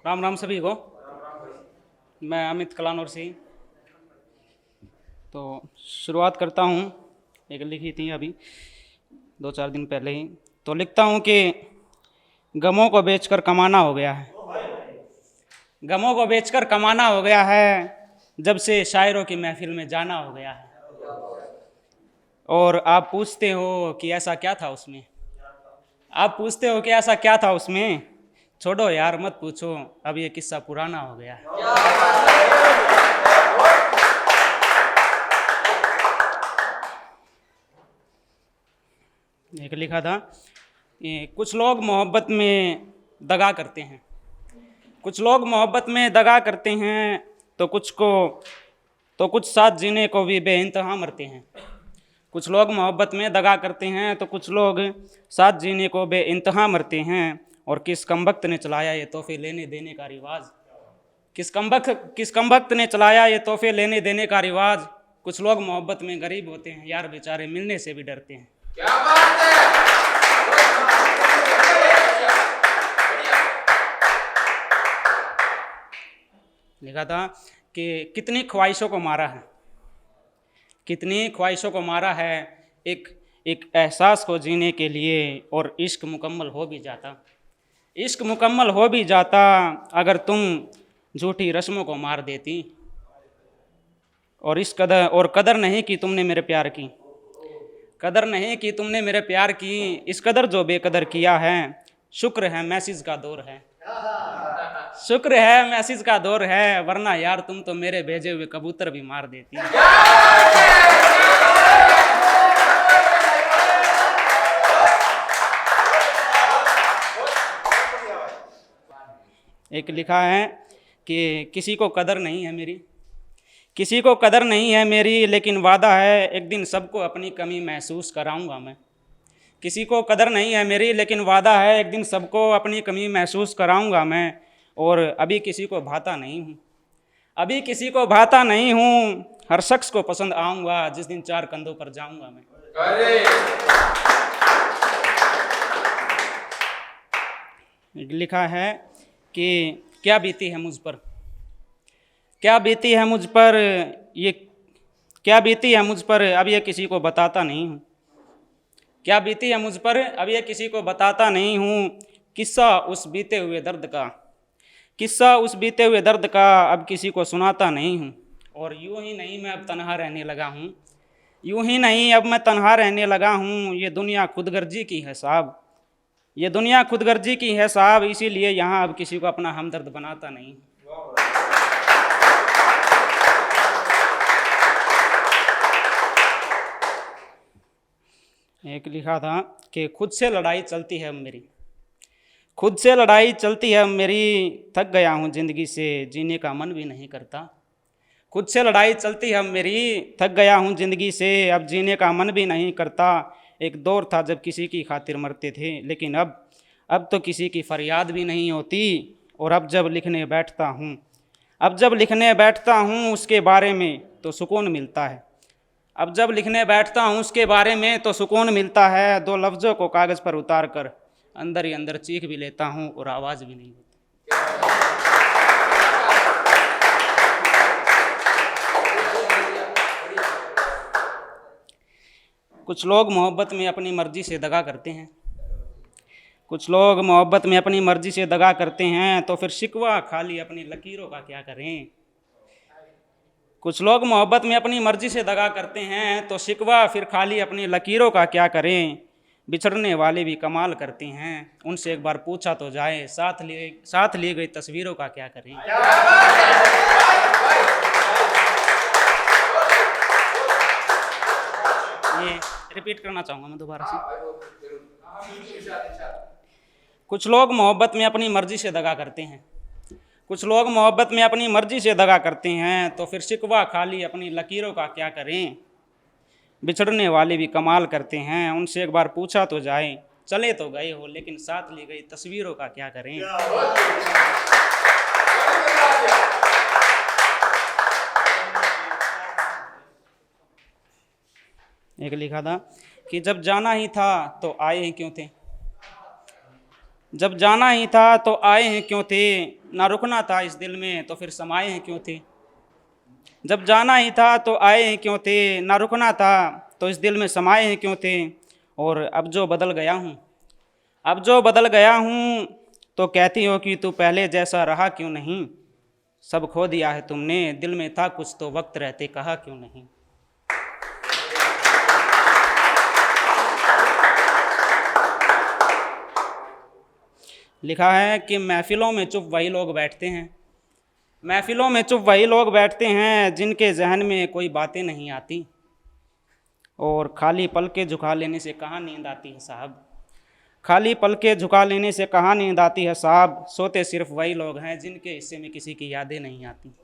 राम राम सभी को। मैं अमित कलानौर से। तो शुरुआत करता हूँ। एक लिखी थी अभी 2-4 दिन पहले ही। तो लिखता हूँ कि गमों को बेचकर कमाना हो गया है। गमों को बेचकर कमाना हो गया है, जब से शायरों की महफिल में जाना हो गया है। और आप पूछते हो कि ऐसा क्या था उसमें। आप पूछते हो कि ऐसा क्या था उसमें। छोड़ो यार, मत पूछो, अब ये किस्सा पुराना हो गया है। एक लिखा था कि कुछ लोग मोहब्बत में दगा करते हैं। कुछ लोग मोहब्बत में दगा करते हैं तो कुछ साथ जीने को भी बेइंतहा मरते हैं। कुछ लोग मोहब्बत में दगा करते हैं तो कुछ लोग साथ जीने को बेइंतहा मरते हैं। और किस कमबख्त ने चलाया ये तोहफे लेने देने का रिवाज। किस कमबख्त ने चलाया ये तोहफे लेने देने का रिवाज। कुछ लोग मोहब्बत में गरीब होते हैं यार, बेचारे मिलने से भी डरते हैं। क्या बात है। लिखा था कि कितनी ख्वाहिशों को मारा है, कितनी ख्वाहिशों को मारा है एक एहसास को जीने के लिए। और इश्क मुकम्मल हो भी जाता, इश्क मुकम्मल हो भी जाता अगर तुम झूठी रस्मों को मार देती। और कदर नहीं की तुमने मेरे प्यार की, कदर नहीं की तुमने मेरे प्यार की। इस कदर जो बेकदर किया है, शुक्र है मैसेज का दौर है। शुक्र है मैसेज का दौर है, वरना यार तुम तो मेरे भेजे हुए कबूतर भी मार देती। एक लिखा है कि किसी को कदर नहीं है मेरी, किसी को कदर नहीं है मेरी, लेकिन वादा है एक दिन सबको अपनी कमी महसूस कराऊंगा मैं। किसी को कदर नहीं है मेरी, लेकिन वादा है एक दिन सबको अपनी कमी महसूस कराऊंगा मैं। और अभी किसी को भाता नहीं हूँ, अभी किसी को भाता नहीं हूँ। हर शख्स को पसंद आऊँगा जिस दिन 4 कंधों पर जाऊँगा मैं। लिखा है कि क्या बीती है मुझ पर, क्या बीती है मुझ पर, ये क्या बीती है मुझ पर, अब ये किसी को बताता नहीं हूँ। क्या बीती है मुझ पर, अब ये किसी को बताता नहीं हूँ। किस्सा उस बीते हुए दर्द का, किस्सा उस बीते हुए दर्द का अब किसी को सुनाता नहीं हूँ। और यूं ही नहीं मैं अब तन्हा रहने लगा हूँ, यूं ही नहीं अब मैं तन्हा रहने लगा हूँ। ये दुनिया खुदगर्जी की है साहब, ये दुनिया खुदगर्जी की है साहब, इसीलिए यहाँ अब किसी को अपना हमदर्द बनाता नहीं। एक लिखा था कि खुद से लड़ाई चलती है मेरी, खुद से लड़ाई चलती है मेरी, थक गया हूँ ज़िंदगी से जीने का मन भी नहीं करता। खुद से लड़ाई चलती है मेरी, थक गया हूँ ज़िंदगी से अब जीने का मन भी नहीं करता। एक दौर था जब किसी की खातिर मरते थे, लेकिन अब तो किसी की फरियाद भी नहीं होती। और अब जब लिखने बैठता हूँ, अब जब लिखने बैठता हूँ उसके बारे में तो सुकून मिलता है। अब जब लिखने बैठता हूँ उसके बारे में तो सुकून मिलता है। 2 लफ्ज़ों को कागज़ पर उतार कर अंदर ही अंदर चीख भी लेता हूँ और आवाज़ भी नहीं होती। कुछ लोग मोहब्बत में अपनी मर्ज़ी से दगा करते हैं, कुछ लोग मोहब्बत में अपनी मर्ज़ी से दगा करते हैं तो फिर शिकवा खाली अपनी लकीरों का क्या करें। कुछ लोग मोहब्बत में अपनी मर्ज़ी से दगा करते हैं तो शिकवा फिर खाली अपनी लकीरों का क्या करें। बिछड़ने वाले भी कमाल करते हैं, उनसे एक बार पूछा तो जाए, साथ ली गई तस्वीरों का क्या करें। ये रिपीट करना चाहूँगा मैं दोबारा से। कुछ लोग मोहब्बत में अपनी मर्ज़ी से दगा करते हैं, कुछ लोग मोहब्बत में अपनी मर्ज़ी से दगा करते हैं तो फिर शिकवा खाली अपनी लकीरों का क्या करें। बिछड़ने वाले भी कमाल करते हैं, उनसे एक बार पूछा तो जाए, चले तो गए हो लेकिन साथ ली गई तस्वीरों का क्या करें। एक लिखा था कि जब जाना ही था तो आए हैं क्यों थे, जब जाना ही था तो आए हैं क्यों थे। ना रुकना था इस दिल में तो फिर समाए हैं क्यों थे। जब जाना ही था तो आए हैं क्यों थे, ना रुकना था तो इस दिल में समाए हैं क्यों थे। और अब जो बदल गया हूँ, अब जो बदल गया हूँ तो कहती हो कि तू पहले जैसा रहा क्यों नहीं। सब खो दिया है तुमने, दिल में था कुछ तो वक्त रहते कहा क्यों नहीं। लिखा है कि महफिलों में चुप वही लोग बैठते हैं, महफिलों में चुप वही लोग बैठते हैं जिनके जहन में कोई बातें नहीं आती। और खाली पलके झुका लेने से कहाँ नींद आती है साहब, खाली पलके झुका लेने से कहाँ नींद आती है साहब। सोते सिर्फ वही लोग हैं जिनके हिस्से में किसी की यादें नहीं आती।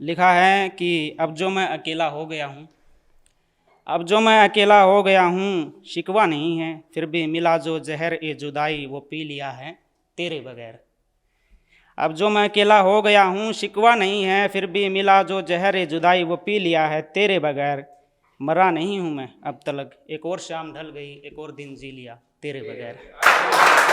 लिखा है कि अब जो मैं अकेला हो गया हूँ, अब जो मैं अकेला हो गया हूँ, शिकवा नहीं है फिर भी मिला जो जहर ए जुदाई वो पी लिया है तेरे बगैर। अब जो मैं अकेला हो गया हूँ, शिकवा नहीं है फिर भी मिला जो जहर ए जुदाई वो पी लिया है तेरे बगैर। मरा नहीं हूँ मैं अब तलक, एक और शाम ढल गई, एक और दिन जी लिया तेरे बगैर।